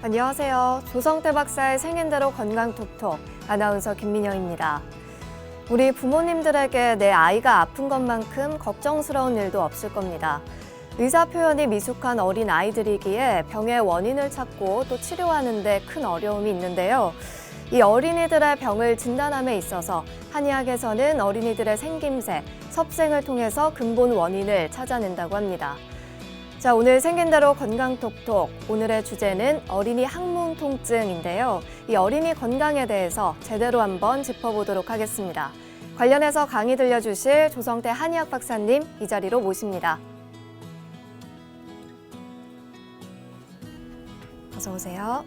안녕하세요. 조성태 박사의 생인대로 건강톡톡 아나운서 김민영입니다. 우리 부모님들에게 내 아이가 아픈 것만큼 걱정스러운 일도 없을 겁니다. 의사 표현이 미숙한 어린 아이들이기에 병의 원인을 찾고 또 치료하는 데 큰 어려움이 있는데요. 이 어린이들의 병을 진단함에 있어서 한의학에서는 어린이들의 생김새, 섭생을 통해서 근본 원인을 찾아낸다고 합니다. 자, 오늘 생긴대로 건강톡톡, 오늘의 주제는 어린이 항문 통증인데요. 이 어린이 건강에 대해서 제대로 한번 짚어보도록 하겠습니다. 관련해서 강의 들려주실 조성태 한의학 박사님 이 자리로 모십니다. 어서 오세요.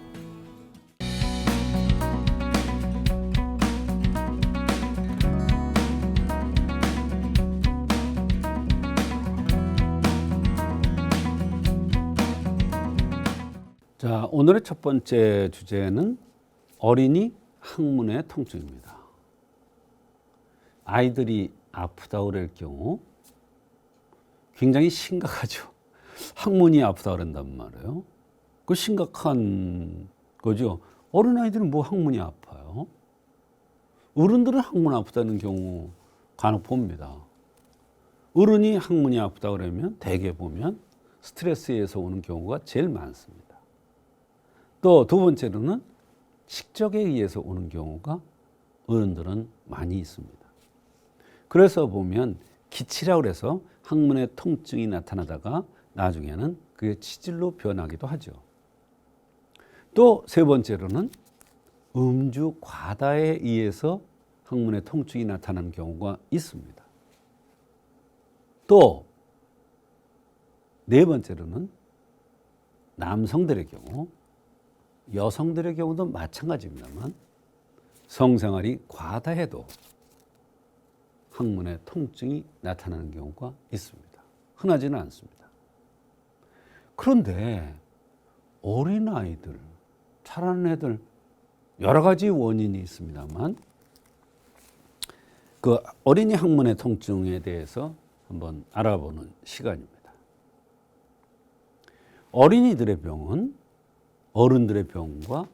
자, 오늘의 첫 번째 주제는 어린이 항문의 통증입니다. 아이들이 아프다고 그럴 경우 굉장히 심각하죠. 항문이 아프다 그런단 말이에요. 그 심각한 거죠. 어린아이들은 뭐 항문이 아파요? 어른들은 항문 아프다는 경우 간혹 봅니다. 어른이 항문이 아프다 그러면 대개 보면 스트레스에서 오는 경우가 제일 많습니다. 또 두 번째로는 식적에 의해서 오는 경우가 어른들은 많이 있습니다. 그래서 보면 기치라고 해서 항문에 통증이 나타나다가 나중에는 그게 치질로 변하기도 하죠. 또 세 번째로는 음주 과다에 의해서 항문에 통증이 나타나는 경우가 있습니다. 또 네 번째로는 남성들의 경우, 여성들의 경우도 마찬가지입니다만 성생활이 과다해도 항문에 통증이 나타나는 경우가 있습니다. 흔하지는 않습니다. 그런데 어린아이들, 자라는 애들 여러 가지 원인이 있습니다만 그 어린이 항문의 통증에 대해서 한번 알아보는 시간입니다. 어린이들의 병은 어른들의 병과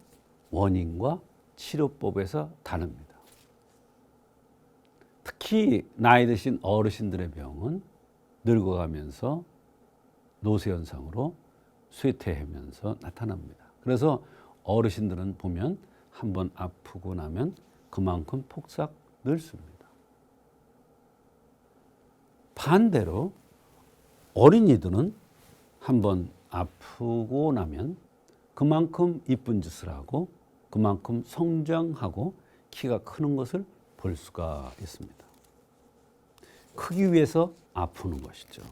원인과 치료법에서 다릅니다. 특히 나이 드신 어르신들의 병은 늙어가면서 노쇠 현상으로 쇠퇴하면서 나타납니다. 그래서 어르신들은 보면 한번 아프고 나면 그만큼 폭삭 늙습니다. 반대로 어린이들은 한번 아프고 나면 그만큼 이쁜 짓을 하고 그만큼 성장하고 키가 크는 것을 볼 수가 있습니다. 크기 위해서 아프는 것이죠.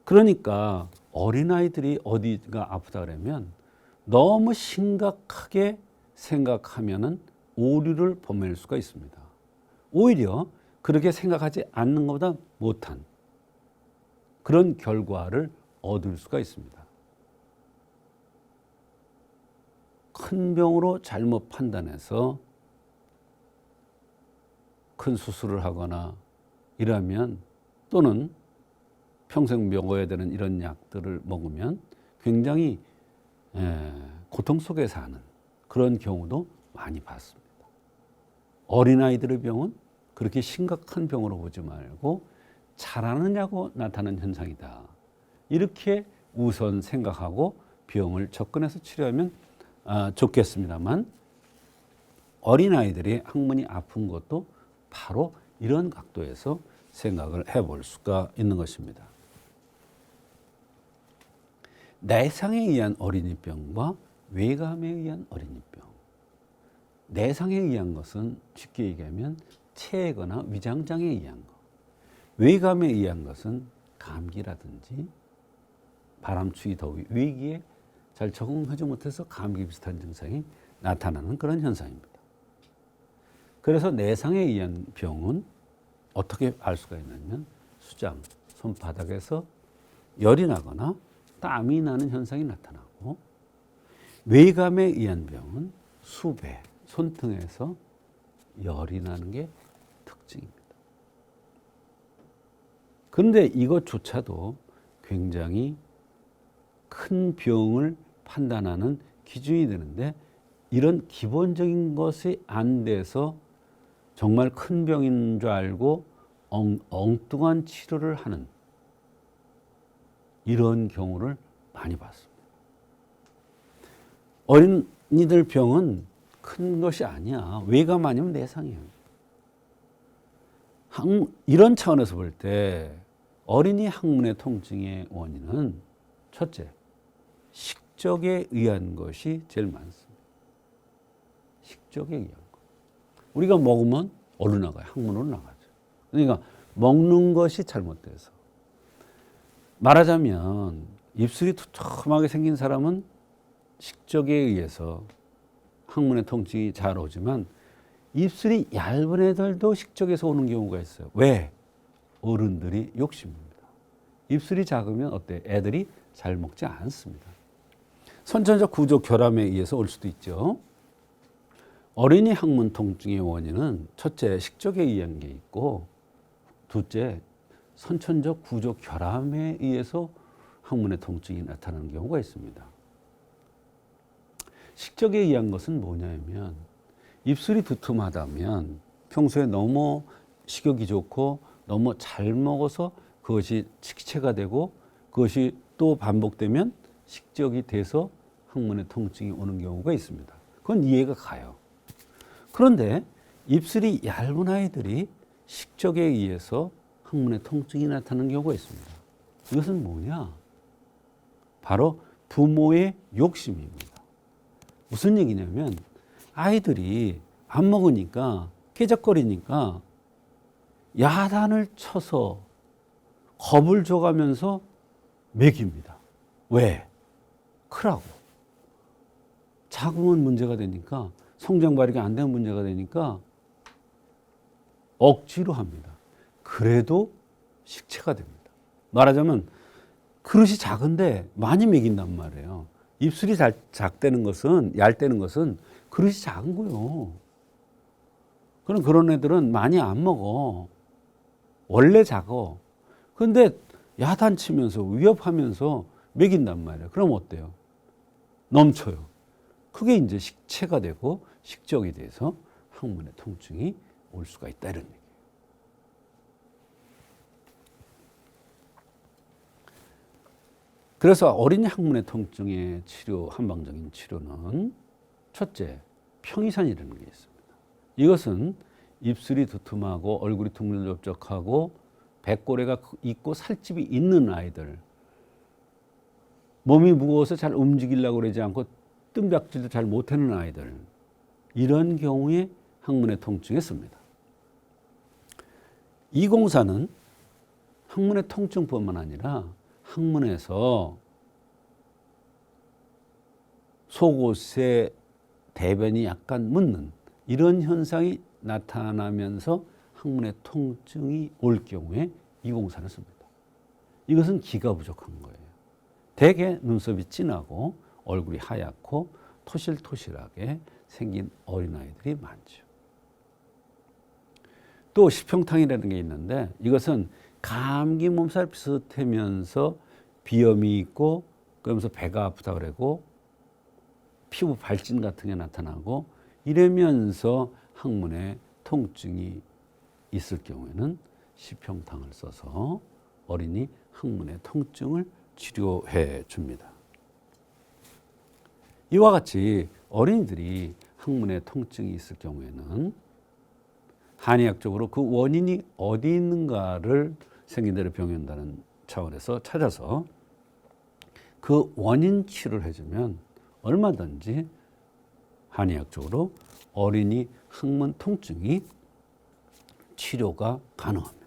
그러니까 어린아이들이 어디가 아프다 그러면 너무 심각하게 생각하면은 오류를 범할 수가 있습니다. 오히려 그렇게 생각하지 않는 것보다 못한 그런 결과를 얻을 수가 있습니다. 큰 병으로 잘못 판단해서 큰 수술을 하거나 이러면 또는 평생 먹어야 되는 이런 약들을 먹으면 굉장히 고통 속에 사는 그런 경우도 많이 봤습니다. 어린아이들의 병은 그렇게 심각한 병으로 보지 말고 자라느냐고 나타나는 현상이다. 이렇게 우선 생각하고 병을 접근해서 치료하면 좋겠습니다만 어린아이들이 항문이 아픈 것도 바로 이런 각도에서 생각을 해볼 수가 있는 것입니다. 내상에 의한 어린이병과 외감에 의한 어린이병. 내상에 의한 것은 쉽게 얘기하면 체거나 위장장애에 의한 것. 외감에 의한 것은 감기라든지 바람추위, 더위, 위기에 잘 적응하지 못해서 감기 비슷한 증상이 나타나는 그런 현상입니다. 그래서 내상에 의한 병은 어떻게 알 수가 있냐면 수장, 손바닥에서 열이 나거나 땀이 나는 현상이 나타나고 외감에 의한 병은 수배, 손등에서 열이 나는 게 특징입니다. 그런데 이것조차도 굉장히 큰 병을 판단하는 기준이 되는데 이런 기본적인 것이 안 돼서 정말 큰 병인 줄 알고 엉뚱한 치료를 하는 이런 경우를 많이 봤습니다. 어린이들 병은 큰 것이 아니야. 외감 아니면 내상이에요. 이런 차원에서 볼 때 어린이 항문의 통증의 원인은 첫째, 식적에 의한 것이 제일 많습니다. 식적에 의한 것. 우리가 먹으면 어디로 나가요? 항문으로 나가죠. 그러니까 먹는 것이 잘못돼서. 말하자면 입술이 두툼하게 생긴 사람은 식적에 의해서 항문의 통증이 잘 오지만 입술이 얇은 애들도 식적에서 오는 경우가 있어요. 왜? 어른들이 욕심입니다. 입술이 작으면 어때? 애들이 잘 먹지 않습니다. 선천적 구조 결함에 의해서 올 수도 있죠. 어린이 항문 통증의 원인은 첫째, 식적에 의한 게 있고 둘째, 선천적 구조 결함에 의해서 항문의 통증이 나타나는 경우가 있습니다. 식적에 의한 것은 뭐냐면 입술이 두툼하다면 평소에 너무 식욕이 좋고 너무 잘 먹어서 그것이 식체가 되고 그것이 또 반복되면 식적이 돼서 항문의 통증이 오는 경우가 있습니다. 그건 이해가 가요. 그런데 입술이 얇은 아이들이 식적에 의해서 항문의 통증이 나타나는 경우가 있습니다. 이것은 뭐냐? 바로 부모의 욕심입니다. 무슨 얘기냐면 아이들이 안 먹으니까 깨작거리니까 야단을 쳐서 겁을 줘가면서 먹입니다. 왜? 크라고. 작으면 문제가 되니까 성장 발휘가 안 되는 문제가 되니까 억지로 합니다. 그래도 식체가 됩니다. 말하자면 그릇이 작은데 많이 먹인단 말이에요. 입술이 얇대는 것은 그릇이 작은 거예요. 그런 애들은 많이 안 먹어. 원래 작어. 근데 야단치면서 위협하면서 먹인단 말이에요. 그럼 어때요? 넘쳐요. 그게 이제 식체가 되고 식적이 돼서 항문의 통증이 올 수가 있다 이런 얘기예요. 그래서 어린이 항문의 통증의 치료, 한방적인 치료는 첫째, 평이산이라는 게 있습니다. 이것은 입술이 두툼하고 얼굴이 둥글적하고 배꼬래가 있고 살집이 있는 아이들, 몸이 무거워서 잘 움직이려고 그러지 않고 뜸박질도 잘 못하는 아이들, 이런 경우에 항문의 통증에 씁니다. 이 공사는 항문의 통증뿐만 아니라 항문에서 속옷에 대변이 약간 묻는 이런 현상이 나타나면서 항문의 통증이 올 경우에 이 공사를 씁니다. 이것은 기가 부족한 거예요. 대개 눈썹이 진하고 얼굴이 하얗고 토실토실하게 생긴 어린아이들이 많죠. 또 시평탕이라는 게 있는데 이것은 감기 몸살 비슷하면서 비염이 있고 그러면서 배가 아프다 그러고 피부 발진 같은 게 나타나고 이러면서 항문에 통증이 있을 경우에는 시평탕을 써서 어린이 항문의 통증을 치료해 줍니다. 이와 같이 어린이들이 항문에 통증이 있을 경우에는 한의학적으로 그 원인이 어디 있는가를 생긴 대로 병원다는 차원에서 찾아서 그 원인 치료를 해주면 얼마든지 한의학적으로 어린이 항문 통증이 치료가 가능합니다.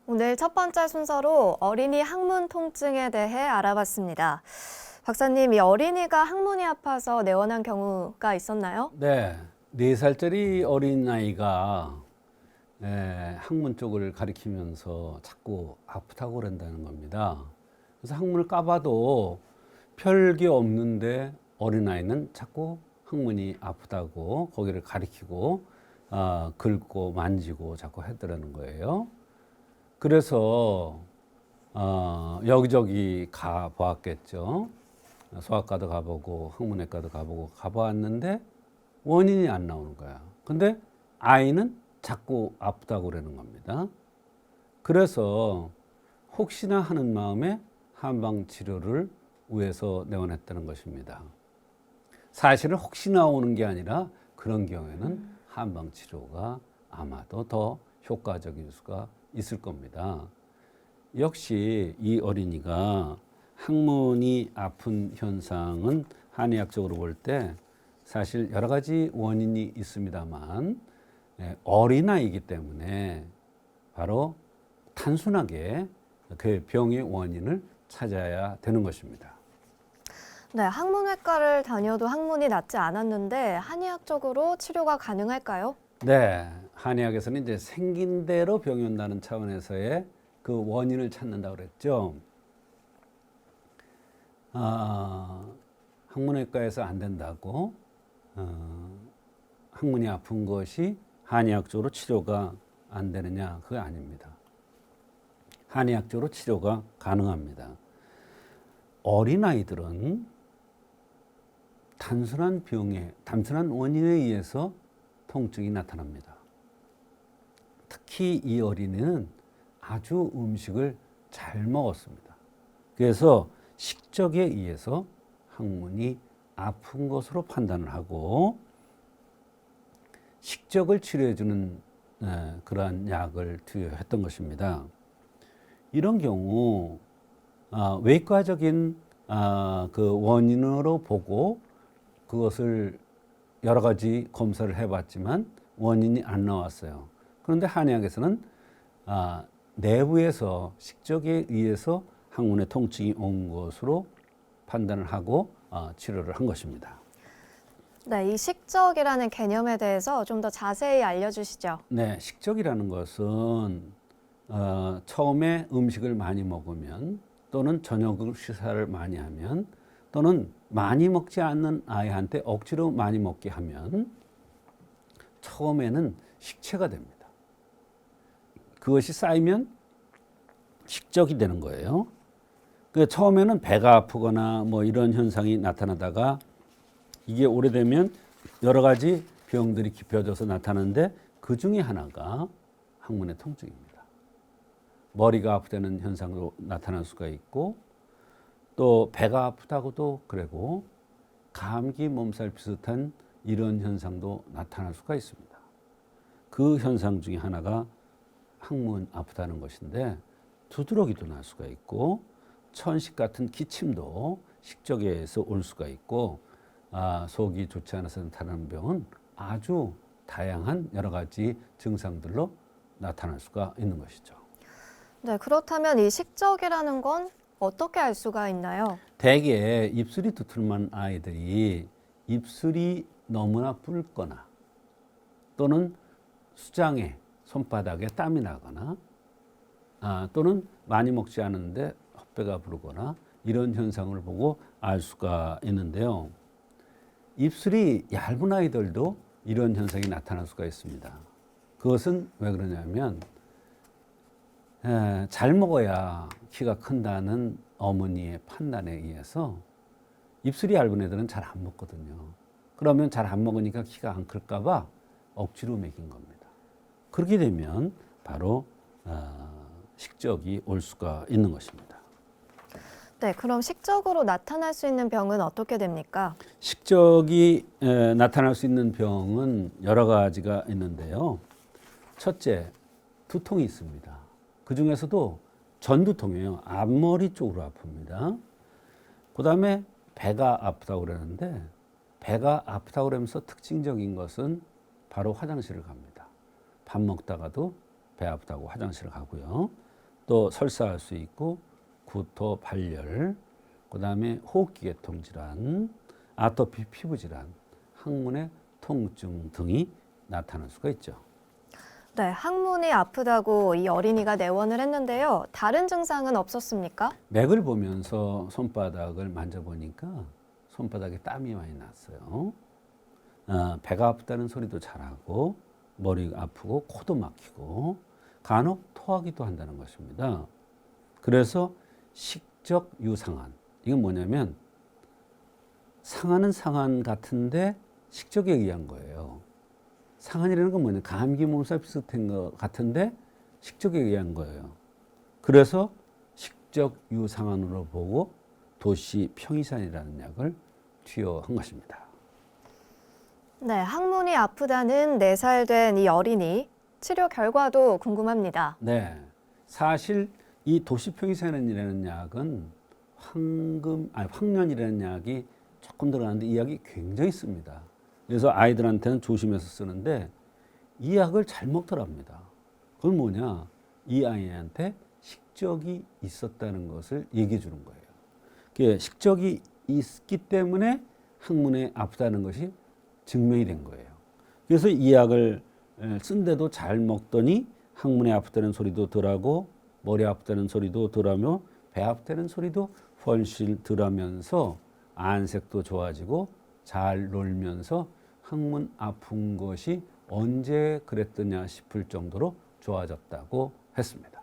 오늘 첫 번째 순서로 어린이 항문 통증에 대해 알아봤습니다. 박사님, 이 어린이가 항문이 아파서 내원한 경우가 있었나요? 네, 4살짜리 어린아이가 항문 쪽을 가리키면서 자꾸 아프다고 그런다는 겁니다. 그래서 항문을 까봐도 별게 없는데 어린아이는 자꾸 항문이 아프다고 거기를 가리키고 긁고 만지고 자꾸 했더라는 거예요. 그래서 여기저기 가 보았겠죠. 소아과도 가보고 항문외과도 가보고 가보았는데 원인이 안 나오는 거야. 근데 아이는 자꾸 아프다고 그러는 겁니다. 그래서 혹시나 하는 마음에 한방 치료를 위해서 내원했다는 것입니다. 사실은 혹시나 오는 게 아니라 그런 경우에는 한방 치료가 아마도 더 효과적일 수가 있을 겁니다. 역시 이 어린이가 항문이 아픈 현상은 한의학적으로 볼 때 사실 여러 가지 원인이 있습니다만 어린아이이기 때문에 바로 단순하게 그 병의 원인을 찾아야 되는 것입니다. 네, 항문외과를 다녀도 항문이 낫지 않았는데 한의학적으로 치료가 가능할까요? 네, 한의학에서는 이제 생긴 대로 병이 온다는 차원에서의 그 원인을 찾는다고 그랬죠. 항문외과에서 안 된다고 항문이 아픈 것이 한의학적으로 치료가 안 되느냐? 그게 아닙니다. 한의학적으로 치료가 가능합니다. 어린아이들은 단순한 병에, 단순한 원인에 의해서 통증이 나타납니다. 특히 이 어린이는 아주 음식을 잘 먹었습니다. 그래서 식적에 의해서 항문이 아픈 것으로 판단을 하고 식적을 치료해주는 그러한 약을 투여했던 것입니다. 이런 경우 외과적인 그 원인으로 보고 그것을 여러 가지 검사를 해봤지만 원인이 안 나왔어요. 그런데 한의학에서는 내부에서 식적에 의해서 항문에 통증이 온 것으로 판단을 하고 치료를 한 것입니다. 네, 이 식적이라는 개념에 대해서 좀 더 자세히 알려주시죠. 네, 식적이라는 것은 처음에 음식을 많이 먹으면 또는 저녁 식사를 많이 하면 또는 많이 먹지 않는 아이한테 억지로 많이 먹게 하면 처음에는 식체가 됩니다. 그것이 쌓이면 식적이 되는 거예요. 처음에는 배가 아프거나 뭐 이런 현상이 나타나다가 이게 오래되면 여러 가지 병들이 깊어져서 나타나는데 그 중에 하나가 항문의 통증입니다. 머리가 아프다는 현상으로 나타날 수가 있고 또 배가 아프다고도 그러고 감기, 몸살 비슷한 이런 현상도 나타날 수가 있습니다. 그 현상 중에 하나가 항문 아프다는 것인데 두드러기도 날 수가 있고 천식 같은 기침도 식적에 의해서 올 수가 있고 속이 좋지 않아서 나타나는 병은 아주 다양한 여러 가지 증상들로 나타날 수가 있는 것이죠. 네, 그렇다면 이 식적이라는 건 어떻게 알 수가 있나요? 대개 입술이 두툼한 아이들이 입술이 너무나 붉거나 또는 수장에 손바닥에 땀이 나거나 또는 많이 먹지 않은데 헛배가 부르거나 이런 현상을 보고 알 수가 있는데요. 입술이 얇은 아이들도 이런 현상이 나타날 수가 있습니다. 그것은 왜 그러냐면 잘 먹어야 키가 큰다는 어머니의 판단에 의해서 입술이 얇은 애들은 잘 안 먹거든요. 그러면 잘 안 먹으니까 키가 안 클까 봐 억지로 먹인 겁니다. 그렇게 되면 바로 식적이 올 수가 있는 것입니다. 네, 그럼 식적으로 나타날 수 있는 병은 어떻게 됩니까? 식적이 나타날 수 있는 병은 여러 가지가 있는데요. 첫째, 두통이 있습니다. 그 중에서도 전두통이에요. 앞머리 쪽으로 아픕니다. 그 다음에 배가 아프다고 그러는데 배가 아프다고 그러면서 특징적인 것은 바로 화장실을 갑니다. 밥 먹다가도 배 아프다고 화장실을 가고요. 또 설사할 수 있고 구토, 발열, 그 다음에 호흡기계통 질환, 아토피 피부 질환, 항문의 통증 등이 나타날 수가 있죠. 네, 항문이 아프다고 이 어린이가 내원을 했는데요. 다른 증상은 없었습니까? 맥을 보면서 손바닥을 만져보니까 손바닥에 땀이 많이 났어요. 배가 아프다는 소리도 잘하고 머리가 아프고 코도 막히고 간혹 토하기도 한다는 것입니다. 그래서 식적 유상한, 이건 뭐냐면 상한은 상한 같은데 식적에 의한 거예요. 상한이라는 건 뭐냐, 감기 몸살 비슷한 것 같은데 식적에 의한 거예요. 그래서 식적 유상한으로 보고 도시평이산이라는 약을 투여한 것입니다. 네, 항문이 아프다는 4살 된 이 어린이 치료 결과도 궁금합니다. 네, 사실 이 도시평이산이라는 약은 황련이라는 약이 조금 들어가는데 이 약이 굉장히 씁니다. 그래서 아이들한테는 조심해서 쓰는데 이 약을 잘 먹더랍니다. 그건 뭐냐? 이 아이한테 식적이 있었다는 것을 얘기해 주는 거예요. 식적이 있기 때문에 항문에 아프다는 것이 증명이 된 거예요. 그래서 이 약을 쓴데도 잘 먹더니 항문에 아프다는 소리도 덜하고 머리 아프다는 소리도 덜하며 배 아프다는 소리도 훨씬 덜하면서 안색도 좋아지고 잘 놀면서 항문 아픈 것이 언제 그랬더냐 싶을 정도로 좋아졌다고 했습니다.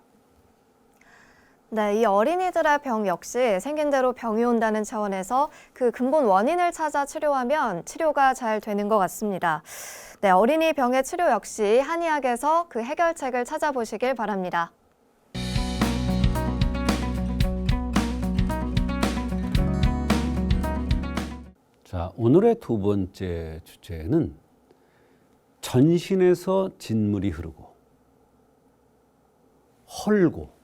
네, 이 어린이들의 병 역시 생긴 대로 병이 온다는 차원에서 그 근본 원인을 찾아 치료하면 치료가 잘 되는 것 같습니다. 네, 어린이 병의 치료 역시 한의학에서 그 해결책을 찾아보시길 바랍니다. 자, 오늘의 두 번째 주제는 전신에서 진물이 흐르고 헐고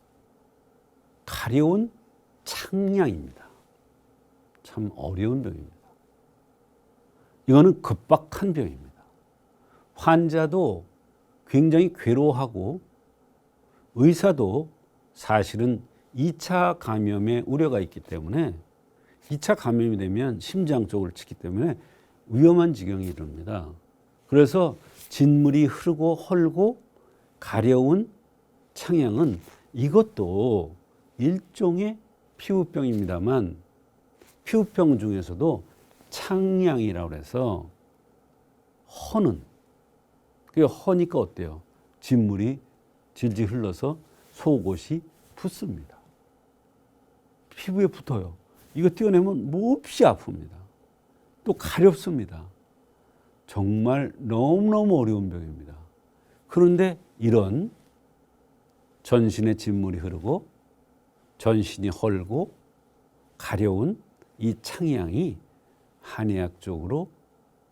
가려운 창량입니다. 참 어려운 병입니다. 이거는 급박한 병입니다. 환자도 굉장히 괴로워하고 의사도 사실은 2차 감염의 우려가 있기 때문에 2차 감염이 되면 심장 쪽을 치기 때문에 위험한 지경에 이릅니다. 그래서 진물이 흐르고 헐고 가려운 창양은 이것도 일종의 피부병입니다만 피부병 중에서도 창양이라고 해서 허는, 그게 허니까 어때요? 진물이 질질 흘러서 속옷이 붓습니다. 피부에 붙어요. 이거 떼어내면 몹시 아픕니다. 또 가렵습니다. 정말 너무너무 어려운 병입니다. 그런데 이런 전신에 진물이 흐르고 전신이 헐고 가려운 이 창양이 한의학적으로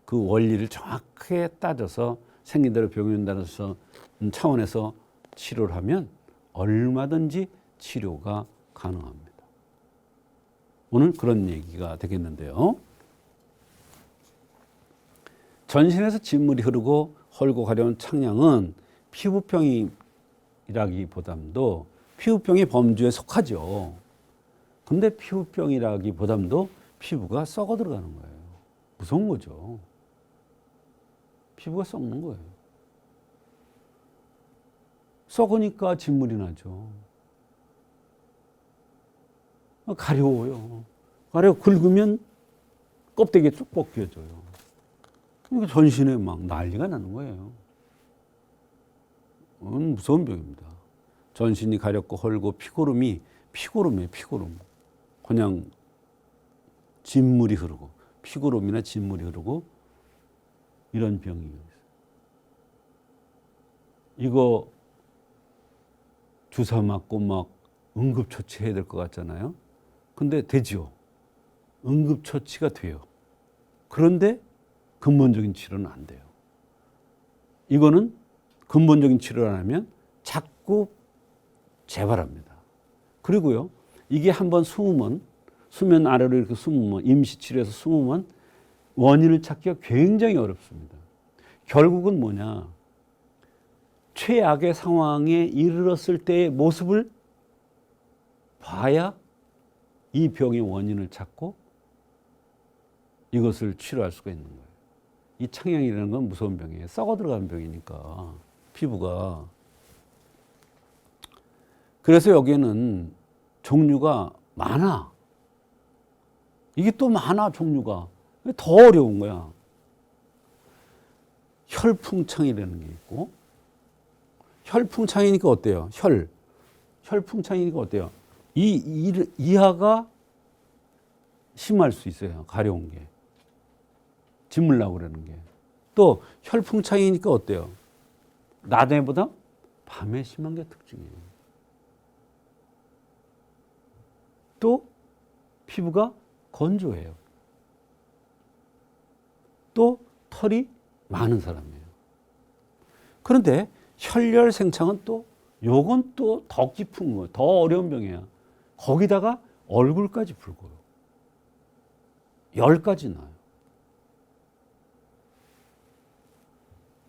그 원리를 정확하게 따져서 생긴 대로 병이 온다는 차원에서 치료를 하면 얼마든지 치료가 가능합니다. 오늘 그런 얘기가 되겠는데요. 전신에서 진물이 흐르고 헐고 가려운 창양은 피부병이라기보담도 피부병의 범주에 속하죠. 근데 피부병이라기보담도 피부가 썩어 들어가는 거예요. 무서운 거죠. 피부가 썩는 거예요. 썩으니까 진물이 나죠. 가려워요. 긁으면 껍데기에 쭉 벗겨져요. 그러니까 전신에 막 난리가 나는 거예요. 무서운 병입니다. 전신이 가렵고 헐고 피고름이에요. 피고름. 그냥 진물이 흐르고 피고름이나 진물이 흐르고 이런 병이에요. 이거 주사 맞고 막 응급처치해야 될 것 같잖아요. 근데 되죠. 응급처치가 돼요. 그런데 근본적인 치료는 안 돼요. 이거는 근본적인 치료를 안 하면 자꾸 재발합니다. 그리고요, 이게 한번 숨으면, 수면 아래로 이렇게 숨으면, 임시치료에서 숨으면 원인을 찾기가 굉장히 어렵습니다. 결국은 뭐냐, 최악의 상황에 이르렀을 때의 모습을 봐야 이 병의 원인을 찾고 이것을 치료할 수가 있는 거예요. 이 창양이라는 건 무서운 병이에요. 썩어 들어가는 병이니까 피부가. 그래서 여기에는 종류가 많아. 이게 또 많아, 종류가. 더 어려운 거야. 혈풍창이라는 게 있고, 혈풍창이니까 어때요? 혈풍창이니까 어때요? 이하가 심할 수 있어요. 가려운 게. 진물 나고 그러는 게. 또 혈풍창이니까 어때요? 낮에보다 밤에 심한 게 특징이에요. 또 피부가 건조해요. 또 털이 많은 사람이에요. 그런데 혈열생창은 또 요건 또 더 깊은 거예요. 더 어려운 병이야. 거기다가 얼굴까지 붉어요. 열까지 나요.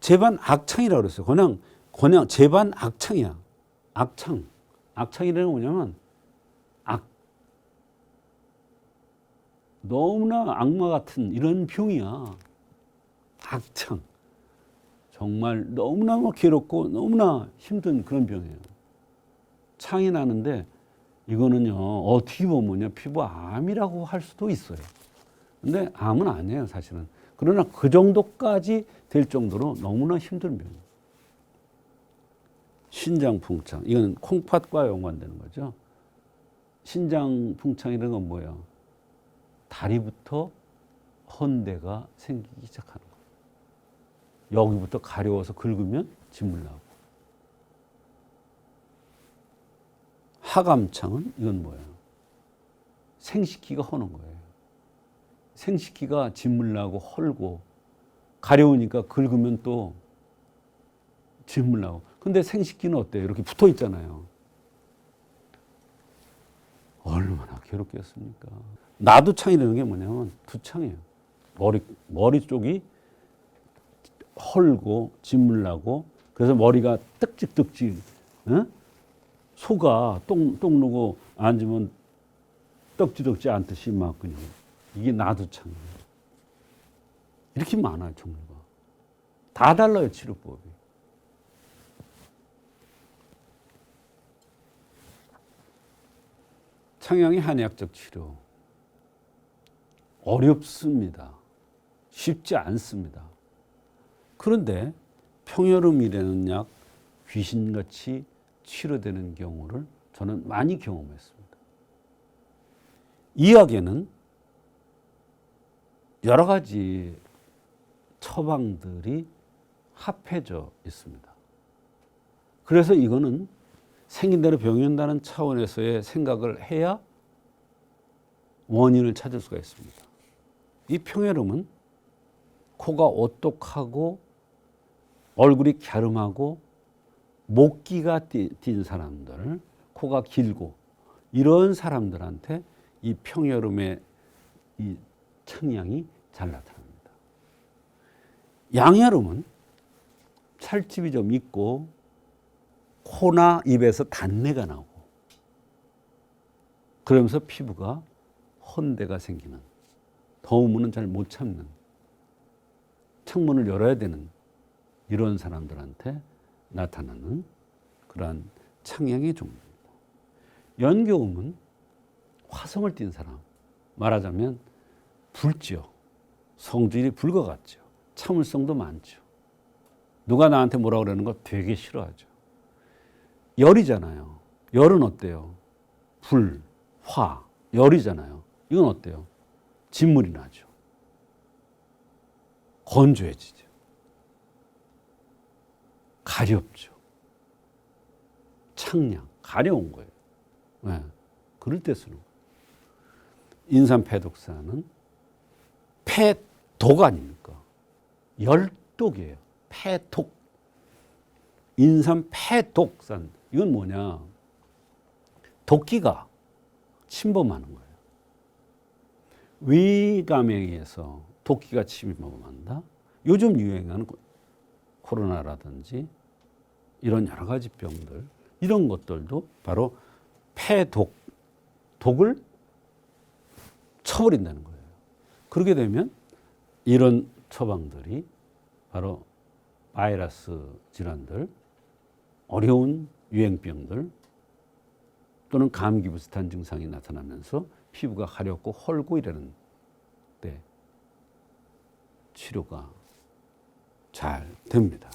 재반 악창이라고 그랬어요. 그냥 재반 악창이야. 악창. 악창이라는 건 뭐냐면 너무나 악마 같은 이런 병이야. 악창. 정말 너무나 괴롭고 너무나 힘든 그런 병이에요. 창이 나는데 이거는요, 어떻게 보면요, 피부암이라고 할 수도 있어요. 근데 암은 아니에요, 사실은. 그러나 그 정도까지 될 정도로 너무나 힘든 병이에요. 신장풍창. 이건 콩팥과 연관되는 거죠. 신장풍창이라는 건 뭐예요? 다리부터 헌대가 생기기 시작하는 거예요. 여기부터 가려워서 긁으면 진물 나고. 하감창은 이건 뭐예요? 생식기가 허는 거예요. 생식기가 진물 나고 헐고 가려우니까 긁으면 또 진물 나고. 근데 생식기는 어때요? 이렇게 붙어 있잖아요. 얼마나 괴롭겠습니까? 나두창이라는 게 뭐냐면 두창이에요. 머리 쪽이 헐고 진물 나고, 그래서 머리가 떡직떡직, 소가 똥 누고 앉으면 떡지덕지 않듯이 막 그냥. 이게 나두창이에요. 이렇게 많아요, 종류가. 다 달라요, 치료법이. 창양의 한의학적 치료. 어렵습니다. 쉽지 않습니다. 그런데 평여름이라는 약 귀신같이 치료되는 경우를 저는 많이 경험했습니다. 이 약에는 여러 가지 처방들이 합해져 있습니다. 그래서 이거는 생긴 대로 병이 온다는 차원에서의 생각을 해야 원인을 찾을 수가 있습니다. 이 평여름은 코가 오똑하고 얼굴이 갸름하고 목기가 띈 사람들, 코가 길고 이런 사람들한테 이 평여름의 이 청량이 잘 나타납니다. 양여름은 찰집이 좀 있고 코나 입에서 단내가 나고 그러면서 피부가 헌대가 생기는, 더우면 잘 못 참는, 창문을 열어야 되는 이런 사람들한테 나타나는 그러한 창양의 종류입니다. 연교음은 화성을 띤 사람, 말하자면 붉죠. 성질이 불 것 같죠. 참을성도 많죠. 누가 나한테 뭐라 그러는 거 되게 싫어하죠. 열이잖아요. 열은 어때요? 불, 화, 열이잖아요. 이건 어때요? 진물이 나죠. 건조해지죠. 가렵죠. 창량, 가려운 거예요. 네. 그럴 때 쓰는 거예요. 인삼패독산은 패독 아닙니까? 열독이에요. 패독. 인삼패독산. 이건 뭐냐? 도끼가 침범하는 거예요. 위감에 의해서 도끼가 침범한다. 요즘 유행하는 코로나라든지 이런 여러 가지 병들, 이런 것들도 바로 패독, 독을 쳐버린다는 거예요. 그렇게 되면 이런 처방들이 바로 바이러스 질환들, 어려운 유행병들 또는 감기 비슷한 증상이 나타나면서 피부가 가렵고 헐고 이러는 때 치료가 잘 됩니다.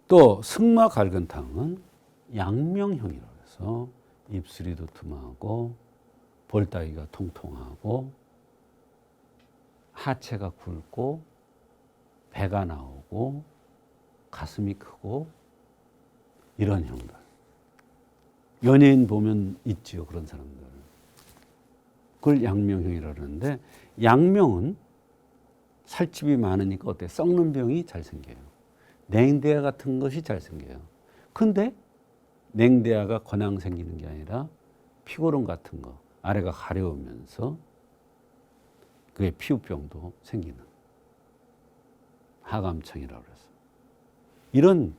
또 승마갈근탕은 양명형이라고 해서 입술이 두툼하고 볼따기가 통통하고 하체가 굵고 배가 나오고 가슴이 크고 이런 형들. 연예인 보면 있지요, 그런 사람들. 그걸 양명형이라고 그러는데 양명은 살집이 많으니까 어때? 썩는 병이 잘 생겨요. 냉대야 같은 것이 잘 생겨요. 근데 냉대야가 권양 생기는 게 아니라 피고름 같은 거 아래가 가려우면서 그게 피부병도 생기는 하감창이라고 그래서 이런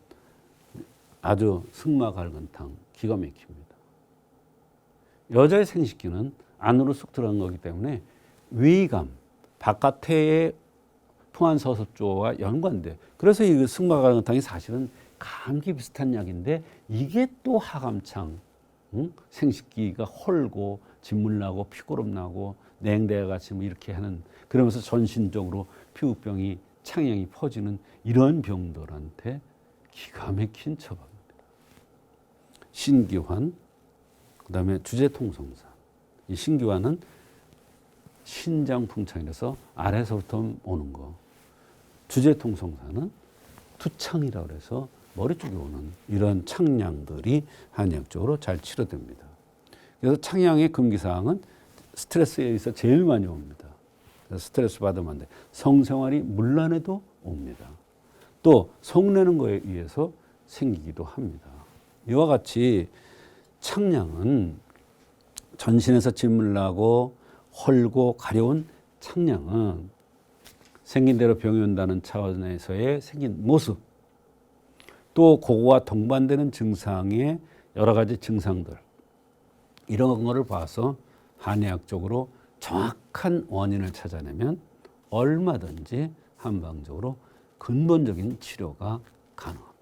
아주 승마갈근탕 기가 막힙니다. 여자의 생식기는 안으로 쑥 들어간 거기 때문에 위감, 바깥의 풍한서습조와 연관돼. 그래서 이 승마갈근탕이 사실은 감기 비슷한 약인데 이게 또 하감창, 생식기가 헐고 진물 나고 피고름 나고 냉대야 같이 뭐 이렇게 하는, 그러면서 전신적으로 피부병이 창양이 퍼지는 이런 병들한테 기가 막힌 처방입니다. 신기환, 그다음에 주제통성사. 이 신기환은 신장풍창이라서 아래서부터 오는 거. 주제통성사는 두창이라고 해서 머리 쪽에 오는 이런 창량들이 한의학적으로 잘 치료됩니다. 그래서 창양의 금기사항은 스트레스에 의해서 제일 많이 옵니다. 그래서 스트레스 받으면 안 돼. 성생활이 문란해도 옵니다. 또 성내는 거에 의해서 생기기도 합니다. 이와 같이 창량은 전신에서 진물 나고 헐고 가려운 창량은 생긴 대로 병이 온다는 차원에서의 생긴 모습, 또 그거와 동반되는 증상의 여러 가지 증상들, 이런 거를 봐서 한의학적으로 정확한 원인을 찾아내면 얼마든지 한방적으로 근본적인 치료가 가능합니다.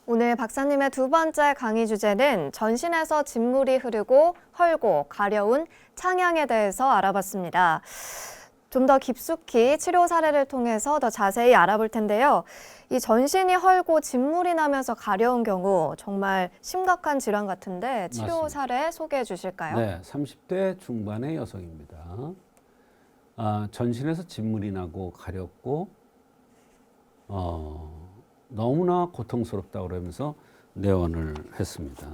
오늘 박사님의 두 번째 강의 주제는 전신에서 진물이 흐르고 헐고 가려운 창양에 대해서 알아봤습니다. 좀 더 깊숙이 치료 사례를 통해서 더 자세히 알아볼 텐데요. 이 전신이 헐고 진물이 나면서 가려운 경우 정말 심각한 질환 같은데 치료 맞습니다. 사례 소개해 주실까요? 네, 30대 중반의 여성입니다. 전신에서 진물이 나고 가렵고 너무나 고통스럽다고 그러면서 내원을 했습니다.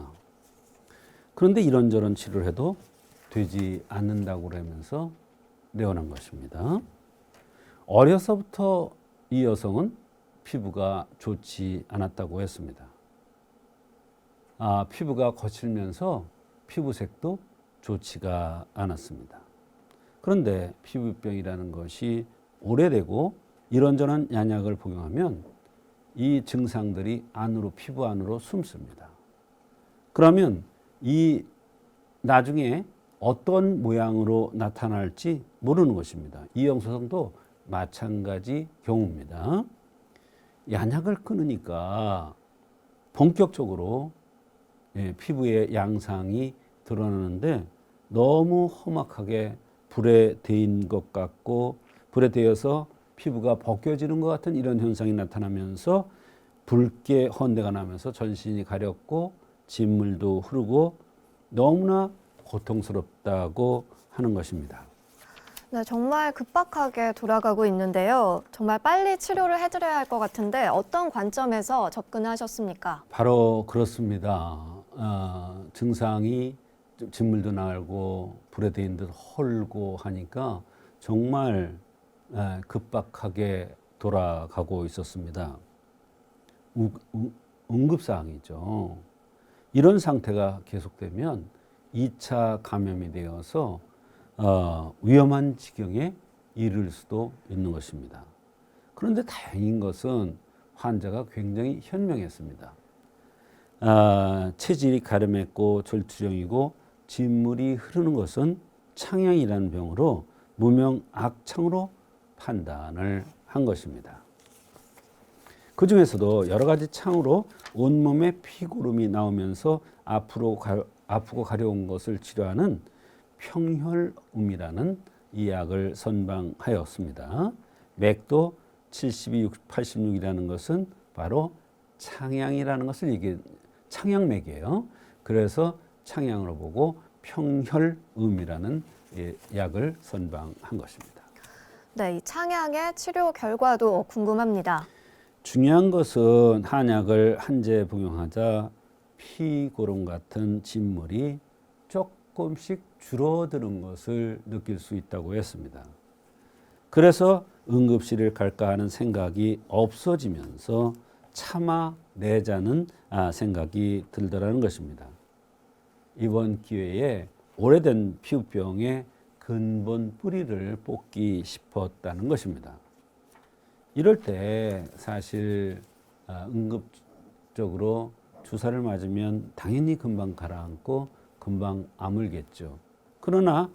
그런데 이런저런 치료를 해도 되지 않는다고 그러면서 내원한 것입니다. 어려서부터 이 여성은 피부가 좋지 않았다고 했습니다. 피부가 거칠면서 피부색도 좋지가 않았습니다. 그런데 피부병이라는 것이 오래되고 이런저런 약을 복용하면 이 증상들이 안으로, 피부 안으로 숨습니다. 그러면 이 나중에 어떤 모양으로 나타날지 모르는 것입니다. 이 영소성도 마찬가지 경우입니다. 약을 끊으니까 본격적으로 피부의 양상이 드러나는데 너무 험악하게 불에 데인 것 같고 불에 데여서 피부가 벗겨지는 것 같은 이런 현상이 나타나면서 붉게 헌내가 나면서 전신이 가렵고 진물도 흐르고 너무나 고통스럽다고 하는 것입니다. 네, 정말 급박하게 돌아가고 있는데요. 정말 빨리 치료를 해드려야 할 것 같은데 어떤 관점에서 접근하셨습니까? 바로 그렇습니다. 증상이 진물도 나고 불에 데인 듯 헐고 하니까 정말 급박하게 돌아가고 있었습니다. 응급사항이죠. 이런 상태가 계속되면 2차 감염이 되어서 위험한 지경에 이를 수도 있는 것입니다. 그런데 다행인 것은 환자가 굉장히 현명했습니다. 체질이 가름했고 절투형이고 진물이 흐르는 것은 창양이라는 병으로 무명 악창으로 판단을 한 것입니다. 그 중에서도 여러 가지 창으로 온몸에 피고름이 나오면서 앞으로 아프고 가려운 것을 치료하는 평혈음이라는 이 약을 선방하였습니다. 맥도 72, 86이라는 것은 바로 창양이라는 것을 창양맥이에요. 그래서 창양으로 보고 평혈음이라는 약을 선방한 것입니다. 네, 이 창양의 치료 결과도 궁금합니다. 중요한 것은 한약을 한제 복용하자 피고름 같은 진물이 조금씩 줄어드는 것을 느낄 수 있다고 했습니다. 그래서 응급실을 갈까 하는 생각이 없어지면서 차마 내자는 생각이 들더라는 것입니다. 이번 기회에 오래된 피부병의 근본 뿌리를 뽑기 싶었다는 것입니다. 이럴 때 사실 응급적으로 주사를 맞으면 당연히 금방 가라앉고 금방 아물겠죠. 그러나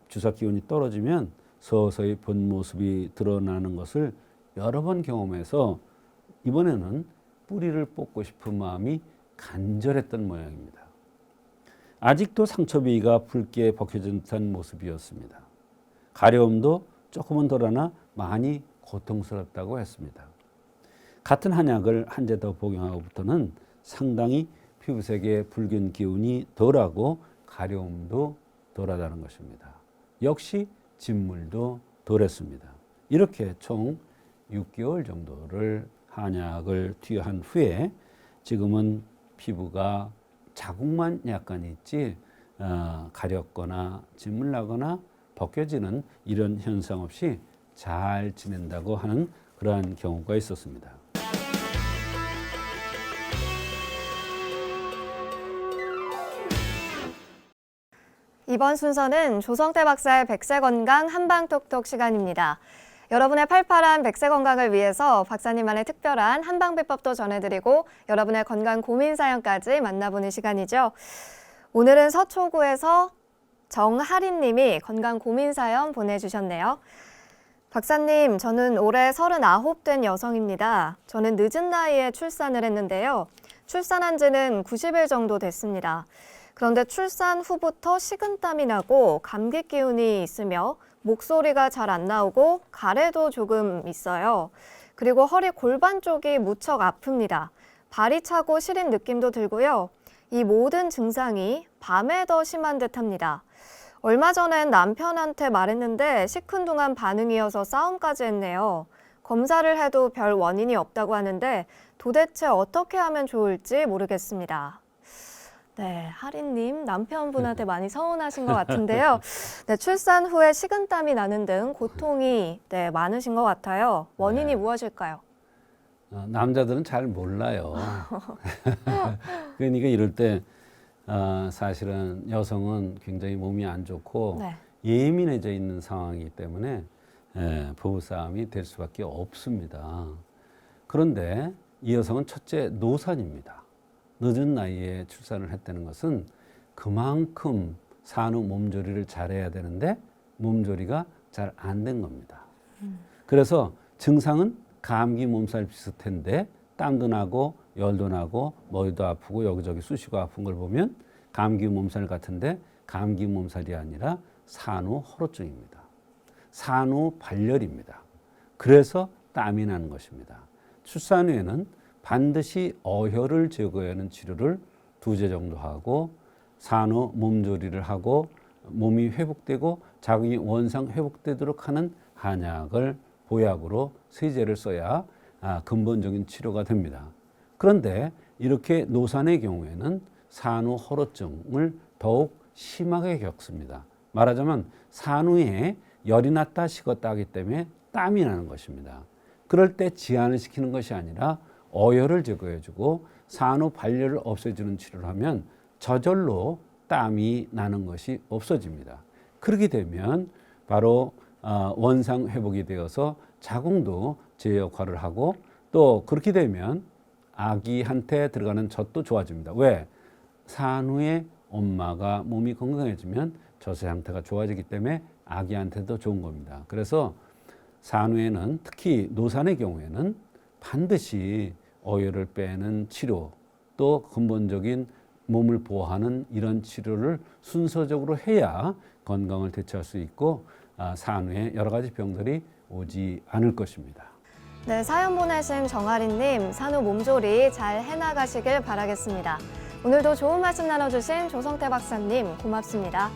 주사 기운이 떨어지면 서서히 본 모습이 드러나는 것을 여러 번 경험해서 이번에는 뿌리를 뽑고 싶은 마음이 간절했던 모양입니다. 아직도 상처 부위가 붉게 벗겨진 듯한 모습이었습니다. 가려움도 조금은 덜하나 많이 고통스럽다고 했습니다. 같은 한약을 한 제 더 복용하고부터는 상당히 피부색의 붉은 기운이 덜하고 가려움도 덜하다는 것입니다. 역시 진물도 덜했습니다. 이렇게 총 6개월 정도를 한약을 투여한 후에 지금은 피부가 자국만 약간 있지 가렵거나 진물나거나 벗겨지는 이런 현상 없이 잘 지낸다고 하는 그러한 경우가 있었습니다. 이번 순서는 조성태 박사의 백세건강 한방톡톡 시간입니다. 여러분의 팔팔한 백세 건강을 위해서 박사님만의 특별한 한방비법도 전해드리고 여러분의 건강 고민 사연까지 만나보는 시간이죠. 오늘은 서초구에서 정하린 님이 건강 고민 사연 보내주셨네요. 박사님, 저는 올해 39 된 여성입니다. 저는 늦은 나이에 출산을 했는데요. 출산한 지는 90일 정도 됐습니다. 그런데 출산 후부터 식은땀이 나고 감기 기운이 있으며 목소리가 잘 안 나오고 가래도 조금 있어요. 그리고 허리 골반 쪽이 무척 아픕니다. 발이 차고 시린 느낌도 들고요. 이 모든 증상이 밤에 더 심한 듯합니다. 얼마 전엔 남편한테 말했는데 시큰둥한 반응이어서 싸움까지 했네요. 검사를 해도 별 원인이 없다고 하는데 도대체 어떻게 하면 좋을지 모르겠습니다. 네, 하린님 남편분한테 많이 서운하신 것 같은데요. 네, 출산 후에 식은땀이 나는 등 고통이 많으신 것 같아요. 원인이 무엇일까요? 남자들은 잘 몰라요. 그러니까 이럴 때 사실은 여성은 굉장히 몸이 안 좋고 예민해져 있는 상황이기 때문에 부부싸움이 될 수밖에 없습니다. 그런데 이 여성은 첫째 노산입니다. 늦은 나이에 출산을 했다는 것은 그만큼 산후 몸조리를 잘해야 되는데 몸조리가 잘 안 된 겁니다. 그래서 증상은 감기 몸살 비슷한데 땀도 나고 열도 나고 머리도 아프고 여기저기 쑤시고 아픈 걸 보면 감기 몸살 같은데 감기 몸살이 아니라 산후 호로증입니다. 산후 발열입니다. 그래서 땀이 나는 것입니다. 출산 후에는 반드시 어혈을 제거하는 치료를 2제 정도 하고 산후 몸조리를 하고 몸이 회복되고 자궁이 원상 회복되도록 하는 한약을 보약으로 3제를 써야 근본적인 치료가 됩니다. 그런데 이렇게 노산의 경우에는 산후 호로증을 더욱 심하게 겪습니다. 말하자면 산후에 열이 났다 식었다 하기 때문에 땀이 나는 것입니다. 그럴 때 지안을 시키는 것이 아니라 어혈을 제거해주고 산후 발열을 없애주는 치료를 하면 저절로 땀이 나는 것이 없어집니다. 그렇게 되면 바로 원상 회복이 되어서 자궁도 제 역할을 하고 또 그렇게 되면 아기한테 들어가는 젖도 좋아집니다. 왜? 산후에 엄마가 몸이 건강해지면 젖의 상태가 좋아지기 때문에 아기한테도 좋은 겁니다. 그래서 산후에는 특히 노산의 경우에는 반드시 어혈을 빼는 치료 또 근본적인 몸을 보호하는 이런 치료를 순서적으로 해야 건강을 되찾을 수 있고 산후에 여러 가지 병들이 오지 않을 것입니다. 네, 사연 보내신 정아린님, 산후 몸조리 잘 해나가시길 바라겠습니다. 오늘도 좋은 말씀 나눠주신 조성태 박사님 고맙습니다.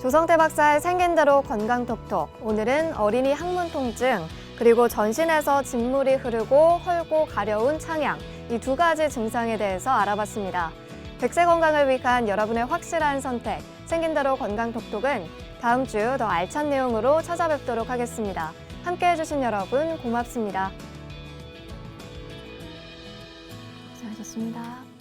조성태 박사의 생긴 대로 건강톡톡. 오늘은 어린이 항문 통증, 그리고 전신에서 진물이 흐르고 헐고 가려운 창양, 이 두 가지 증상에 대해서 알아봤습니다. 100세 건강을 위한 여러분의 확실한 선택, 생긴 대로 건강톡톡은 다음 주 더 알찬 내용으로 찾아뵙도록 하겠습니다. 함께 해주신 여러분 고맙습니다. 고생하셨습니다.